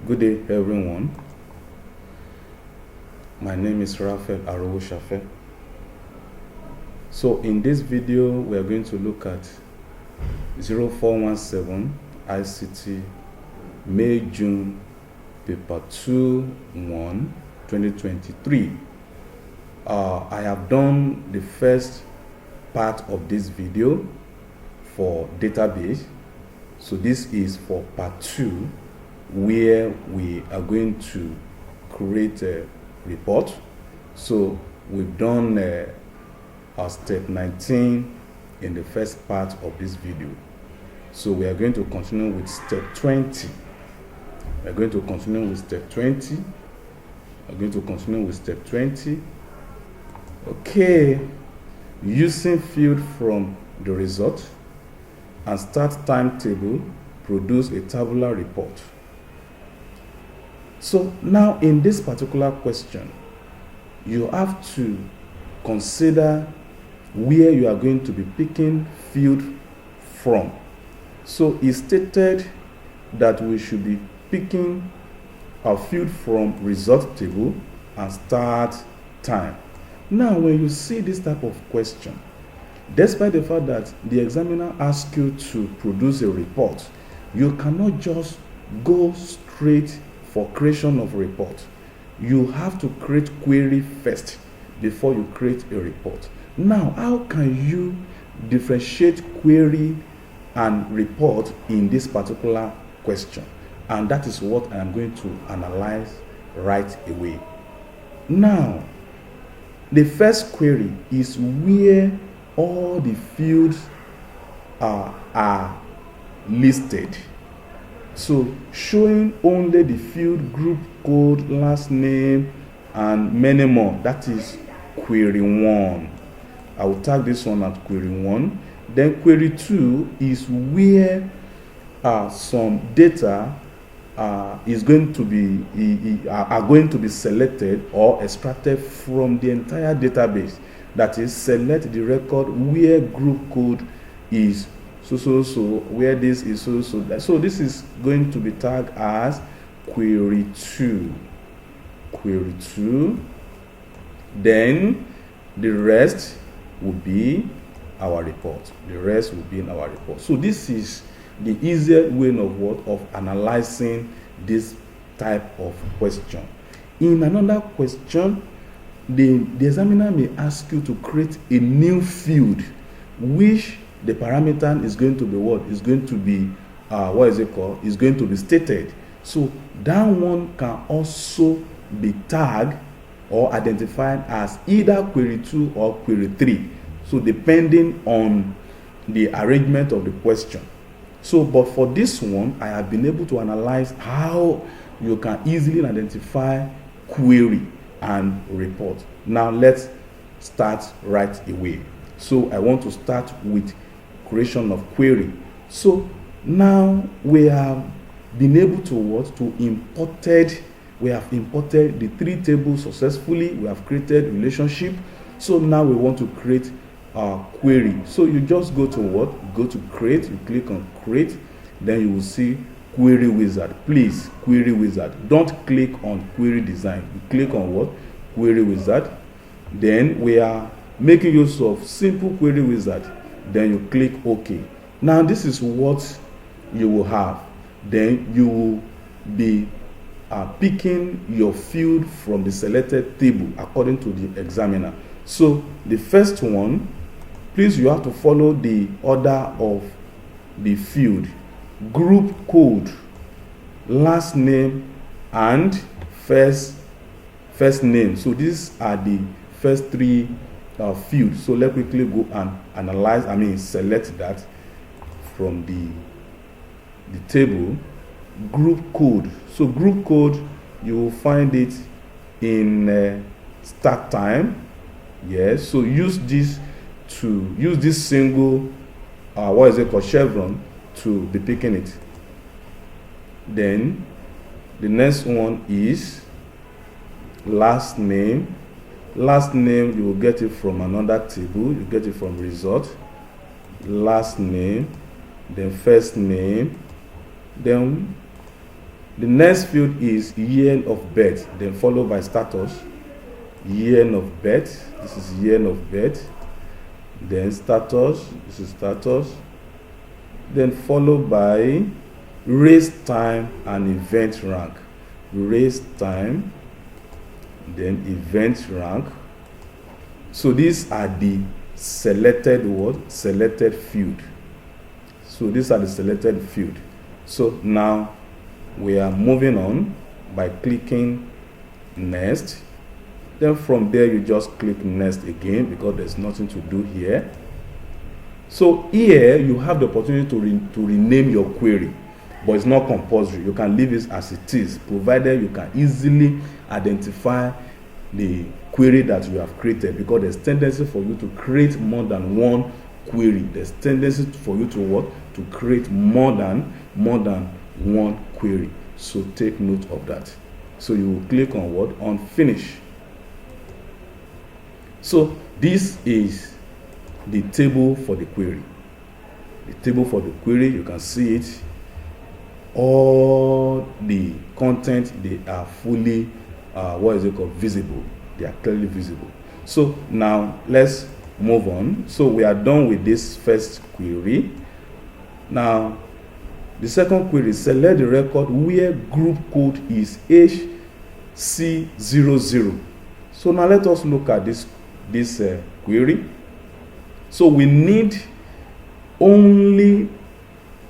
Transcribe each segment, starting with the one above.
Good day, everyone. My name is Raphael Arowoshafe. So in this video, we are going to look at 0417 ICT May-June paper 2-1 2023. I have done the first part of this video for database. So this is for part 2, where we are going to create a report. So we've done our step 19 in the first part of this video. So we are going to continue with step 20. We're going to continue with step 20. We're going to continue with step 20. Okay, using field from the result and start timetable, produce a tabular report. So now in this particular question, you have to consider where you are going to be picking field from. So it's stated that we should be picking a field from result table and start time. Now when you see this type of question, despite the fact that the examiner asks you to produce a report, you cannot just go straight for creation of a report. You have to create query first before you create a report. Now, how can you differentiate query and report in this particular question? And that is what I am going to analyze right away. Now, the first query is where all the fields are listed. So showing only the field, group code, last name, and many more. That is query 1. I will tag this one as query 1. Then query 2 is where some data are going to be selected or extracted from the entire database. That is, select the record where group code is so where this is so this is going to be tagged as query 2. Then the rest will be our report. So this is the easier way of analyzing this type of question. In another question, the examiner may ask you to create a new field, which the parameter is going to be what? Is going to be is going to be stated. So that one can also be tagged or identified as either query 2 or query 3. So depending on the arrangement of the question. So, but for this one, I have been able to analyze how you can easily identify query and report. Now let's start right away. So I want to start with creation of query. So now we have been able to we have imported the 3 tables successfully. We have created relationship. So now we want to create a query. So you just go to go to create, you click on create, then you will see query wizard. Please, query wizard, don't click on query design. You click on query wizard. Then we are making use of simple query wizard. Then you click OK. Now this is what you will have. Then you will be picking your field from the selected table according to the examiner. So the first one, please, you have to follow the order of the field: group code, last name, and first name. So these are the first 3 fields. So let's quickly go and select that from the table. Group code. So group code, you will find it in start time. Yes. So use this single chevron to be picking it. Then the next one is last name. Last name, you will get it from another table. You get it from result. Last name, then first name, then The next field is year of birth, then followed by status. Year of birth, this is year of birth. Then status, this is status. Then followed by race time and event rank. Race time, then event rank. So these are the selected what? Selected field. So these are the selected field. So now we are moving on by clicking next. Then from there you just click next again because there's nothing to do here. So here you have the opportunity to rename your query, but it's not compulsory. You can leave it as it is, provided you can easily identify the query that you have created, because there's tendency for you to create more than one query. There's tendency for you to what? To create more than one query. So take note of that. So you will click on what? On finish. So this is the table for the query. The table for the query, you can see it. All the content, they are fully visible. They are clearly visible. So now let's move on. So we are done with this first query. Now the second query, select the record where group code is HC00. So now let us look at this query. So we need only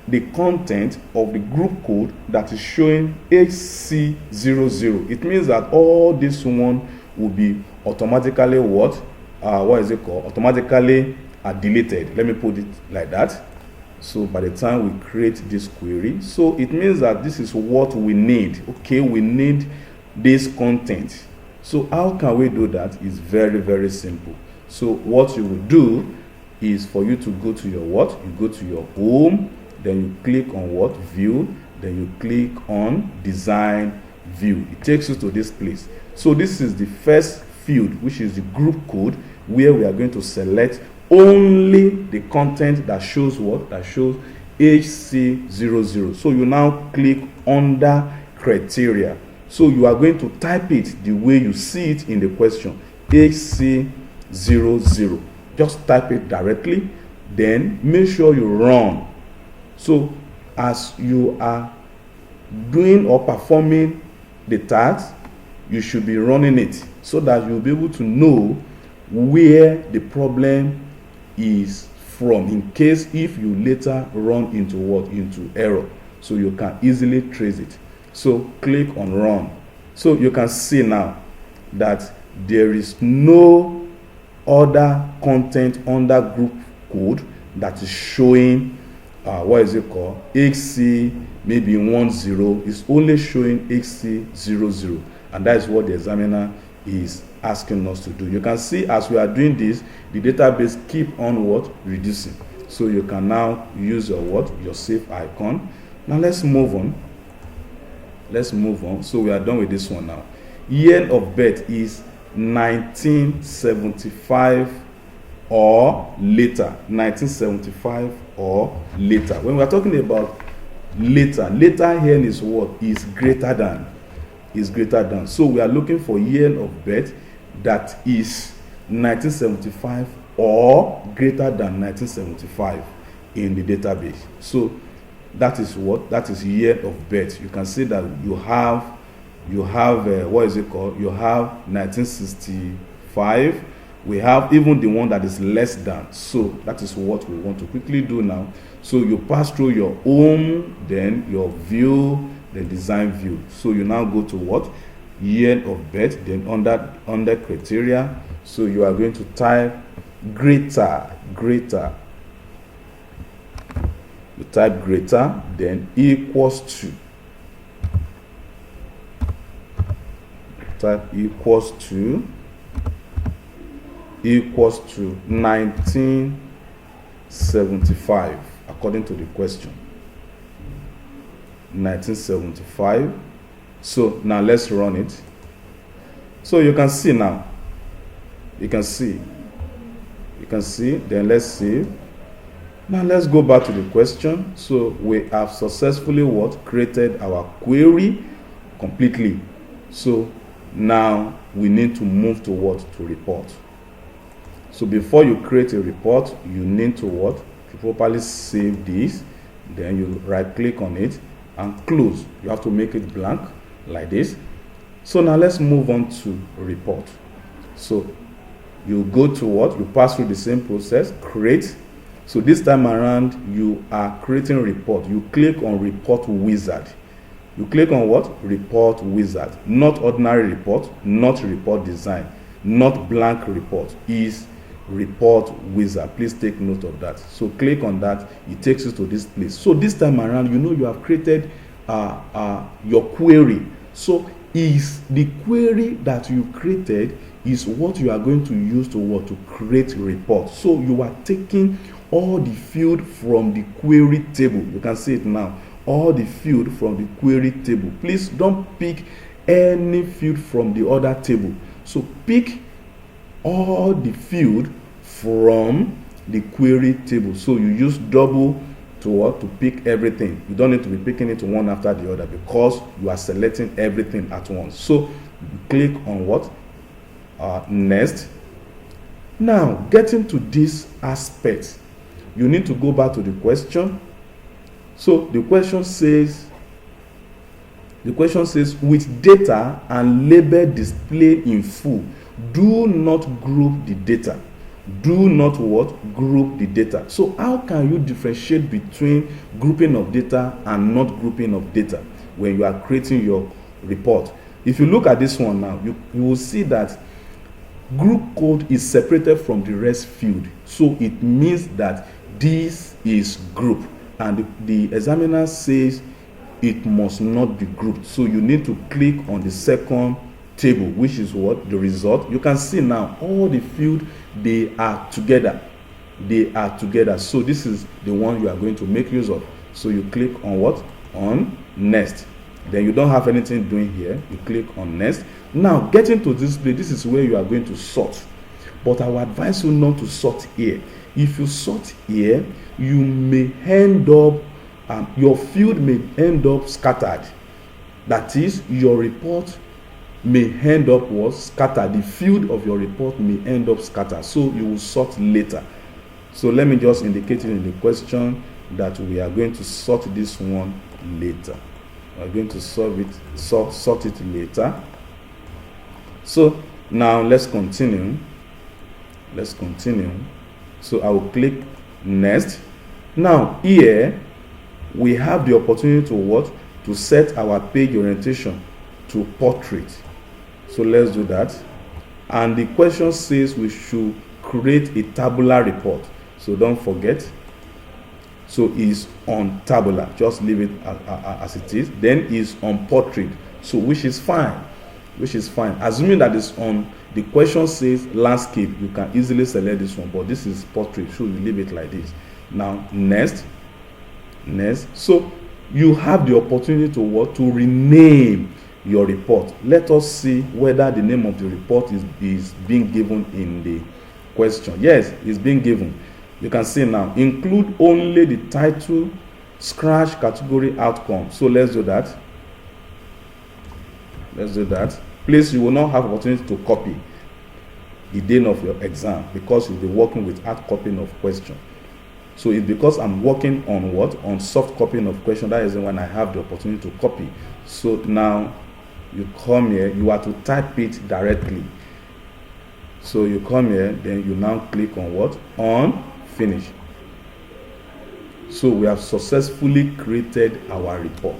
the content of the group code that is showing HC00. It means that all this one will be automatically automatically deleted. Let me put it like that. So by the time we create this query, so it means that this is what we need. Okay, we need this content. So how can we do that? It's very, very simple. So what you will do is for you to go to your what? You go to your home, then you click on what? View, then you click on design view. It takes you to this place. So this is the first field, which is the group code, where we are going to select only the content that shows what? That shows HC00. So you now click under criteria. So you are going to type it the way you see it in the question, HC00. Just type it directly, then make sure you run. So as you are doing or performing the task, you should be running it so that you'll be able to know where the problem is from, in case if you later run into what? Into error. So you can easily trace it. So click on run. So you can see now that there is no other content under group code that is showing HC maybe 10. Is only showing HC00, and that is what the examiner is asking us to do. You can see as we are doing this, the database keep on what? Reducing. So you can now use your what? Your save icon. Now let's move on. So we are done with this one now. Year of birth is 1975 or later. 1975 or later. When we are talking about later here is what? Is greater than. Is greater than. So we are looking for year of birth that is 1975 or greater than 1975 in the database. So that is what? That is year of birth. You can see that you have what is it called? You have 1965. We have even the one that is less than. So that is what we want to quickly do now. So you pass through your home, then your view, the design view. So you now go to what? Year of birth, then under criteria. So you are going to type greater. You type greater, then equals to. Type equals to 1975 according to the question. 1975. So now let's run it. So you can see now. You can see. Then let's save. Now let's go back to the question. So we have successfully what? Created our query completely. So now we need to move to what? To report. So before you create a report, you need to what? To properly save this. Then you right click on it and close. You have to make it blank like this. So now let's move on to report. So you go to what? You pass through the same process, create. So this time around, you are creating a report. You click on report wizard. You click on what? Report wizard. Not ordinary report, not report design, not blank report. Is report wizard. Please take note of that. So click on that. It takes you to this place. So this time around, you know you have created your query. So is the query that you created is what you are going to use to what? To create a report. So you are taking all the field from the query table. You can see it now. All the field from the query table. Please don't pick any field from the other table. So pick all the field from the query table. So you use double to what? To pick everything. You don't need to be picking it one after the other because you are selecting everything at once. So you click on what? Next. Now getting to this aspect, you need to go back to the question. So the question says with data and label displayed in full, do not group the data. Do not what? Group the data. So how can you differentiate between grouping of data and not grouping of data when you are creating your report? If you look at this one now, you will see that group code is separated from the rest field. So it means that this is group, and the examiner says it must not be grouped. So you need to click on the second table, which is what? The result. You can see now all the field, they are together. They are together. So this is the one you are going to make use of. So you click on what? On next. Then you don't have anything doing here. You click on next. Now getting to this place, this is where you are going to sort. But I would advise you not to sort here. If you sort here, you may end up, your field may end up scattered. That is, your report may end up scattered. The field of your report may end up scattered. So you will sort later. So let me just indicate it in the question that we are going to sort this one later. We are going to sort it later. So now let's continue. Let's continue. So I will click next. Now here we have the opportunity to what? To set our page orientation to portrait. So let's do that. And the question says we should create a tabular report. So don't forget. So it's on tabular. Just leave it as it is. Then it's on portrait. So which is fine. Which is fine. Assuming that it's on, the question says landscape, you can easily select this one, but this is portrait, so you leave it like this. Now next. So you have the opportunity to what? To rename your report. Let us see whether the name of the report is being given in the question. Yes, it's being given. You can see now, include only the title, scratch category, outcome. So let's do that. Let's do that. Please, you will not have opportunity to copy the day of your exam because you'll be working with hard copying of question. So it's because I'm working on what? On soft copying of question. That is when I have the opportunity to copy. So now you come here, you are to type it directly. So you come here, then you now click on what? On finish. So we have successfully created our report.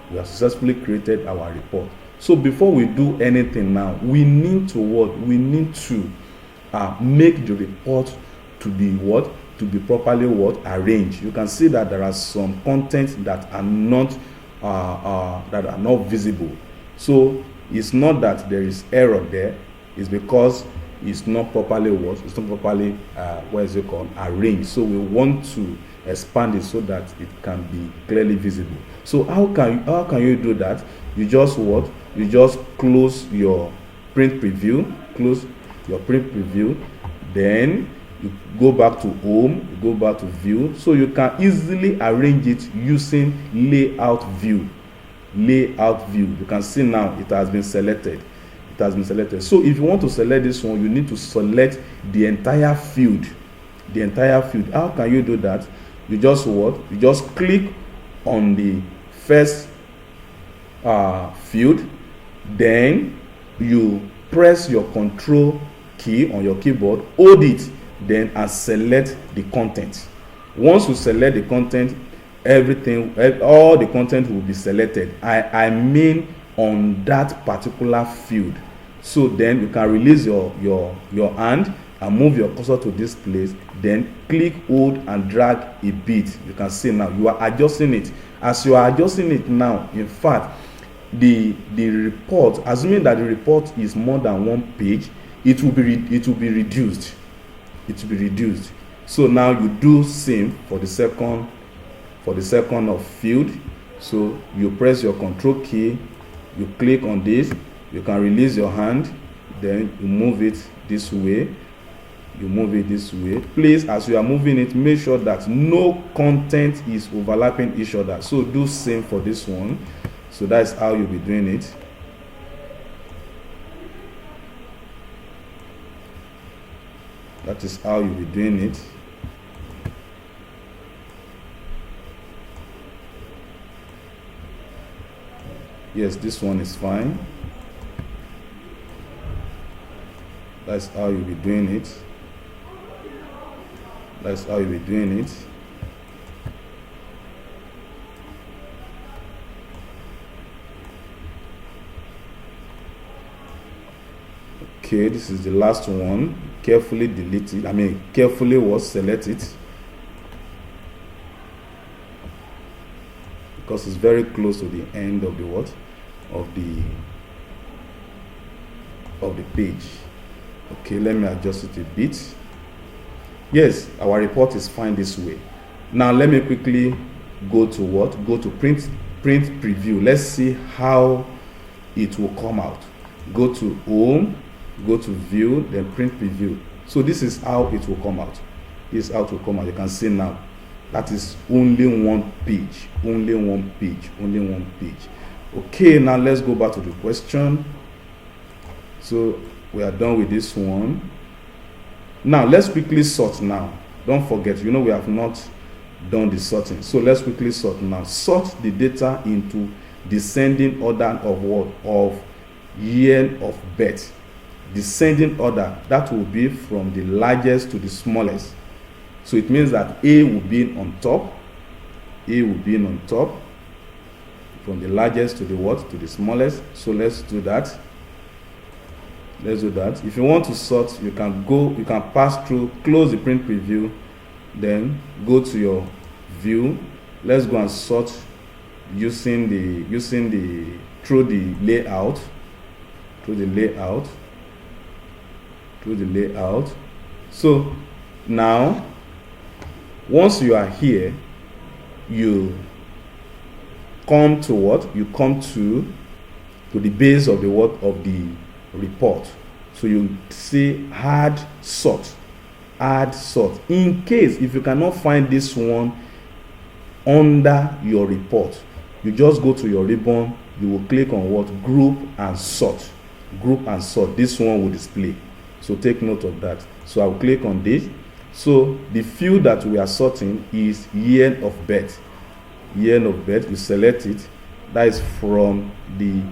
We have successfully created our report. So before we do anything now, we need to what? We need to make the report to be what? To be properly what? Arranged. You can see that there are some content that are not visible. So it's not that there is error there. It's because it's not properly what? It's not properly arranged. So we want to expand it so that it can be clearly visible. So how can you do that? You just what? You just close your print preview. Close your print preview. Then you go back to home, you go back to view. So you can easily arrange it using layout view. Layout view, you can see now it has been selected. It has been selected. So if you want to select this one, you need to select the entire field. The entire field. How can you do that? You just what? You just click on the first field, then you press your control key on your keyboard, hold it, then and select the content. Once you select the content, everything, all the content will be selected. I mean on that particular field. So then you can release your hand and move your cursor to this place, then click, hold and drag a bit. You can see now you are adjusting it. As you are adjusting it now, in fact, the report, assuming that the report is more than one page, it will be reduced. It will be reduced. So now you do same for the second of field. So you press your control key, you click on this, you can release your hand, then you move it this way. You move it this way. Please, as you are moving it, make sure that no content is overlapping each other. So do same for this one. So that's how you'll be doing it. That is how you'll be doing it. Yes, this one is fine. That's how you'll be doing it. That's how you'll be doing it. Okay, this is the last one. Carefully delete it. Carefully select it, because it's very close to the end of the of the page. Okay, let me adjust it a bit. Yes, our report is fine this way. Now let me quickly go to print preview. Let's see how it will come out. Go to home, go to view, then print preview. So this is how it will come out. This is how it will come out. You can see now that is only one page. Only one page. Only one page. Okay, now let's go back to the question. So we are done with this one. Now let's quickly sort now. Don't forget, we have not done the sorting. So let's quickly sort now. Sort the data into descending order of what? Of year of birth. Descending order, that will be from the largest to the smallest. So it means that A will be on top. A will be on top. From the largest to the what? To the smallest. So let's do that. Let's do that. If you want to sort, you can pass through, close the print preview, then go to your view. Let's go and sort using the through the layout. So now once you are here, you come to what? You come to the base of the report. So you say add sort. In case if you cannot find this one under your report, you just go to your ribbon, you will click on what? Group and sort. This one will display. So take note of that. So I'll click on this. So the field that we are sorting is year of birth. You select it. That is from the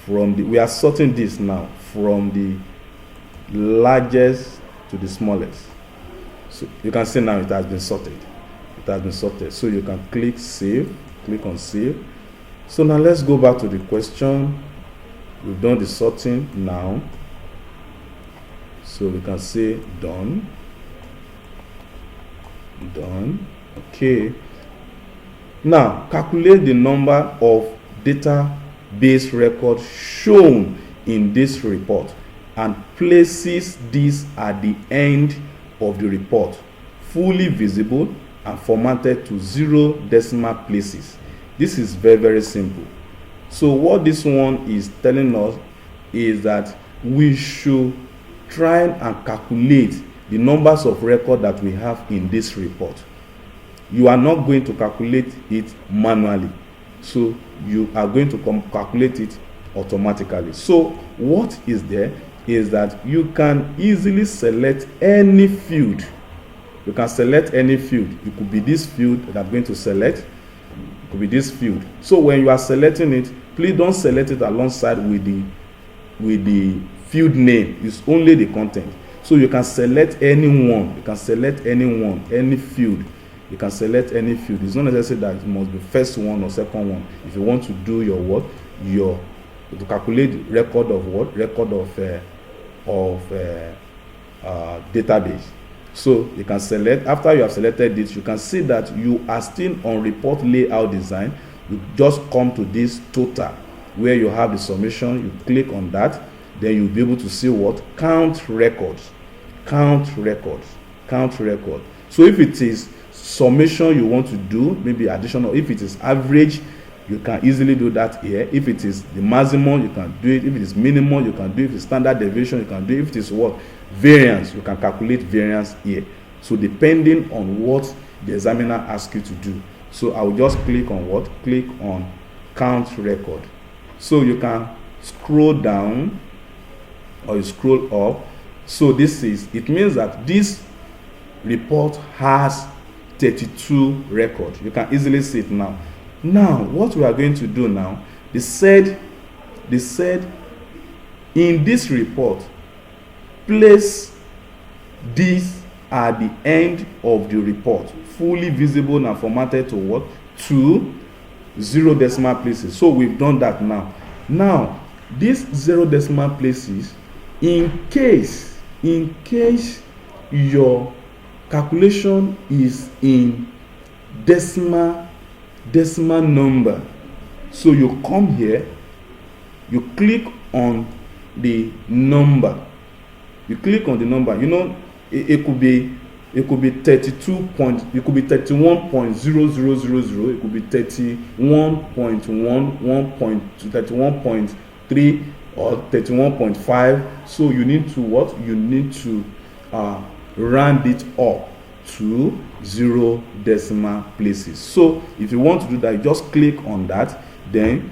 we are sorting this now from the largest to the smallest. So you can see now it has been sorted. So you can click on save. So now let's go back to the question. We've done the sorting now. So we can say done. Okay. Now calculate the number of database records shown in this report and places this at the end of the report, fully visible and formatted to 0 decimal places. This is very, very simple. So what this one is telling us is that we should try and calculate the numbers of record that we have in this report. You are not going to calculate it manually, so you are going to calculate it automatically. So what is there is that you can easily select any field. You can select any field. It could be this field that I'm going to select. It could be this field. So when you are selecting it, please don't select it alongside with the field name. It's only the content. So you can select anyone. You can select anyone, any field. You can select any field. It's not necessary that it must be first one or second one. If you want to do your what, to calculate record of what, record of database. So you can select. After you have selected this, you can see that you are still on report layout design. You just come to this total where you have the summation. You click on that, then you'll be able to see what, count records, count records, count record. So if it is summation you want to do, maybe additional, if it is average, you can easily do that here. If it is the maximum, you can do it. If it is minimum, you can do it. If it's standard deviation, you can do it. If it is what, variance, you can calculate variance here. So depending on what the examiner asks you to do. So I will just click on what? Click on count record. So you can scroll down or you scroll up. So this is, it means that this report has 32 records. You can easily see it now. Now, what we are going to do now, they said in this report, place this at the end of the report, fully visible and formatted to what? To 0 decimal places. So we've done that now. Now, these 0 decimal places, in case your calculation is in decimal number, so you come here, you click on the number, you click on the number. You know, it could be 32 point, it could be 31.0000, it could be 31.1, 31.3 or 31.5. So you need to what? You need to round it up to 0 decimal places. So if you want to do that, you just click on that. Then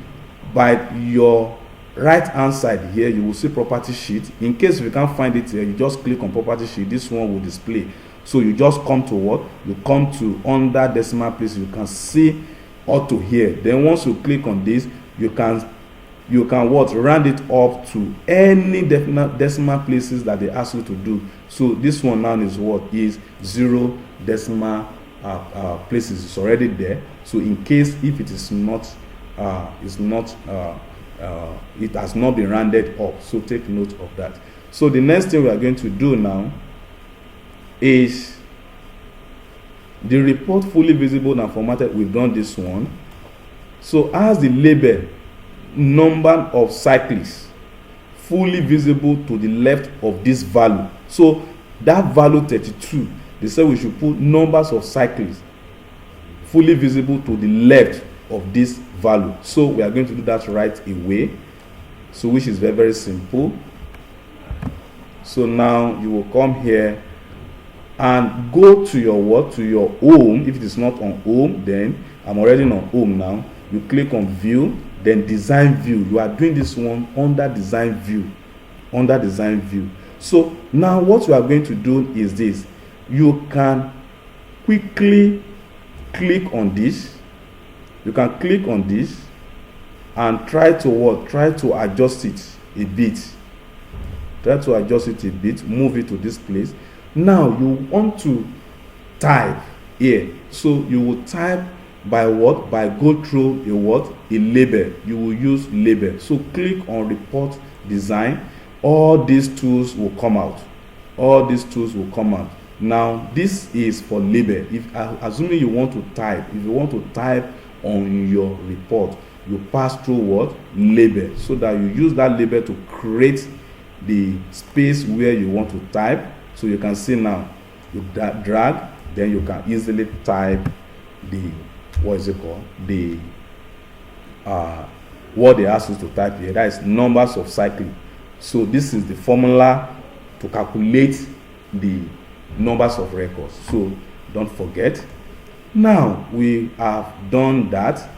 by your right hand side here, you will see property sheet. In case you can't find it here, you just click on property sheet. This one will display. So you just come to what? You come to under decimal places. You can see auto here. Then once you click on this, you can what? Round it up to any decimal places that they ask you to do. So this one now is what? Is 0 decimal places. It's already there. So in case if it is not it has not been rounded up, so take note of that. So the next thing we are going to do now is the report fully visible and formatted. We've done this one. So as the label, number of cyclists fully visible to the left of this value. So that value 32, they said we should put numbers of cyclists fully visible to the left of this value. So we are going to do that right away, so which is very, very simple. So now you will come here and go to your what? To your home. If it is not on home, then I'm already on home now. You click on view, then design view. You are doing this one under design view, under design view. So now what you are going to do is this. You can quickly click on this. You can click on this and try to what? Try to adjust it a bit. Try to adjust it a bit. Move it to this place. Now you want to type here. So you will type by what? By go through a what? A label. You will use label. So click on report design. All these tools will come out. All these tools will come out. Now this is for label. If assuming you want to type, if you want to type on your report, you pass through what? Label. So that you use that label to create the space where you want to type. So you can see now, you drag, then you can easily type the, what is it called? The what they ask you to type here. That is numbers of cycling. So this is the formula to calculate the numbers of records. So don't forget. Now we have done that.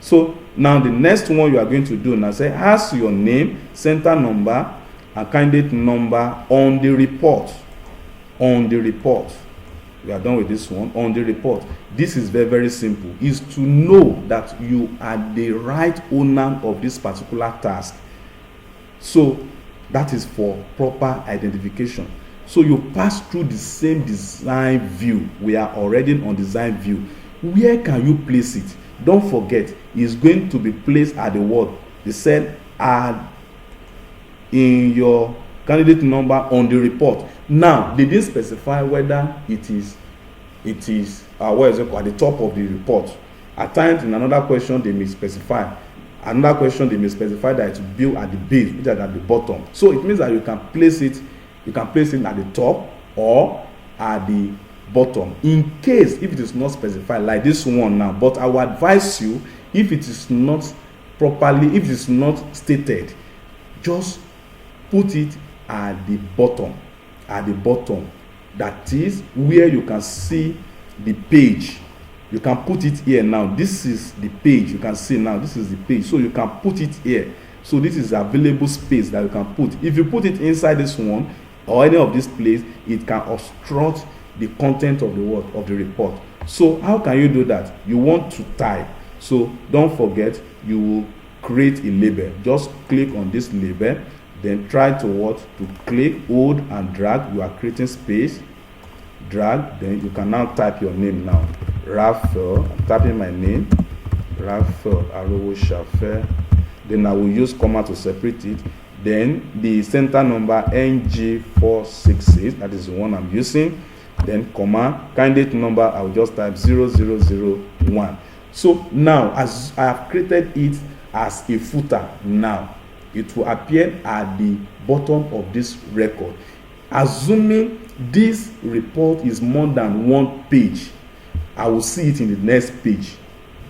So now the next one you are going to do now, say has your name, center number, and candidate number on the report. On the report. We are done with this one. On the report. This is very, very simple. Is to know that you are the right owner of this particular task. So that is for proper identification. So you pass through the same design view. We are already on design view. Where can you place it? Don't forget, it's going to be placed at the word. They said add in your candidate number on the report. Now they didn't specify whether it is what is it called, at the top of the report. At times in another question they may specify. Another question they may specify that it's built at the base, which is at the bottom. So it means that you can place it at the top or at the bottom in case if it is not specified, like this one now. But I will advise you, if it is not properly, if it is not stated, just put it at the bottom. At the bottom, that is where you can see the page. You can put it here now. This is the page. You can see now this is the page, so you can put it here. So this is available space that you can put. If you put it inside this one or any of this place, it can obstruct the content of the word of the report. So how can you do that? You want to type. So don't forget, you will create a label. Just click on this label, then try to click, hold and drag. You are creating space, drag, then you can now type your name now. Raphael, I'm typing my name, Raphael Arowo Shafe. Then I will use comma to separate it. Then the center number NG466, that is the one I'm using. Then comma, candidate number, I will just type 0001. So now, as I have created it as a footer, now it will appear at the bottom of this record. Assuming this report is more than one page, I will see it in the next page.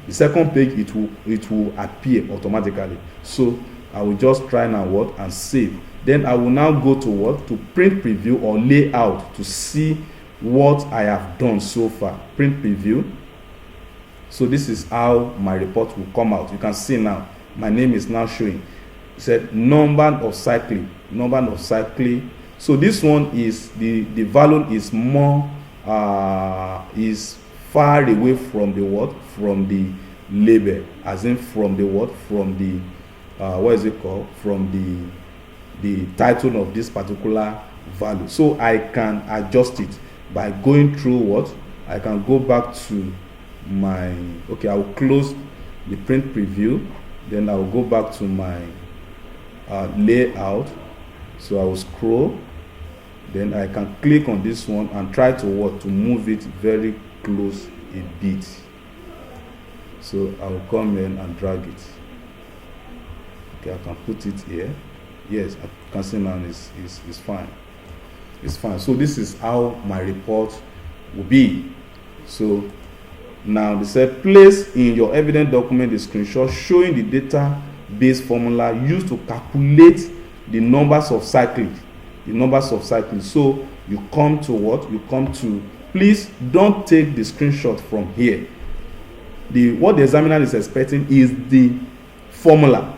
The second page, it will appear automatically. So I will just try now and save. Then I will now go to print preview or layout to see what I have done so far. Print preview. So this is how my report will come out. You can see now my name is now showing. It said number of cycling. So this one is the value is more is far away from the word, from the label, as in from the word, from the from the title of this particular value. So I can adjust it by going through I can go back to my, I will close the print preview, then I will go back to my layout. So I will scroll, then I can click on this one and try to move it very close a bit. So I will come in and drag it. Okay, I can put it here. Yes, I can see now it's fine. It's fine. So this is how my report will be. So now they said place in your evidence document the screenshot showing the database formula used to calculate the numbers of cycles. So you come to please don't take the screenshot from here. What the examiner is expecting is the formula.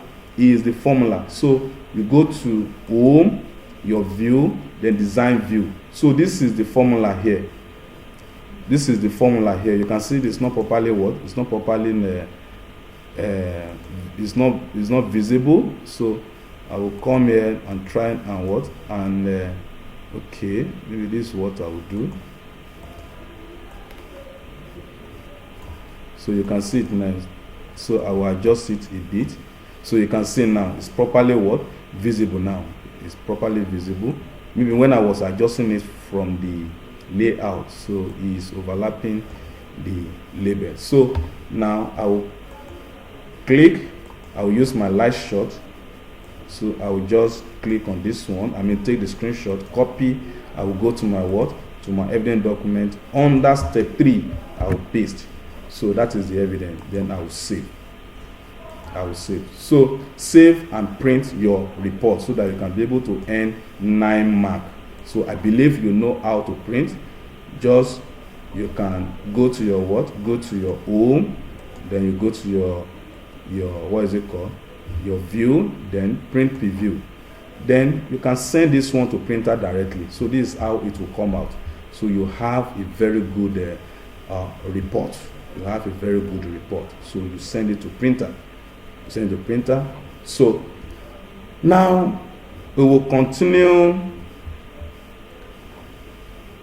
So you go to home, your view, then design view. So this is the formula here. You can see it's not properly it's not properly it's not visible. So I will come here and try and okay, maybe this is what I will do. So you can see it now. So I will adjust it a bit. So you can see now it's properly visible now. It's properly visible. Maybe when I was adjusting it from the layout, so it's overlapping the label. So now I will click, I will use my light shot. So I will just click on this one, take the screenshot, copy, I will go to my evidence document. Under step 3 I will paste. So that is the evidence. Then I will save. So save and print your report so that you can be able to earn 9 marks So I believe you know how to print. Just you can go to your go to your home, then you go to your what is it called, your view, then print preview. Then you can send this one to printer directly. So this is how it will come out. So you have a very good report. You have a very good report. So you send it to printer. You send it to printer. So now we will continue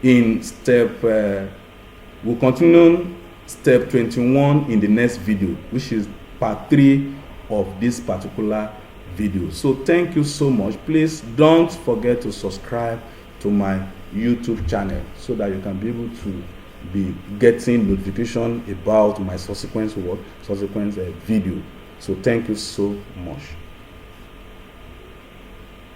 in step. We'll continue step 21 in the next video, which is part 3 of this particular video. So thank you so much. Please don't forget to subscribe to my YouTube channel so that you can be able to be getting notification about my subsequent video. So thank you so much.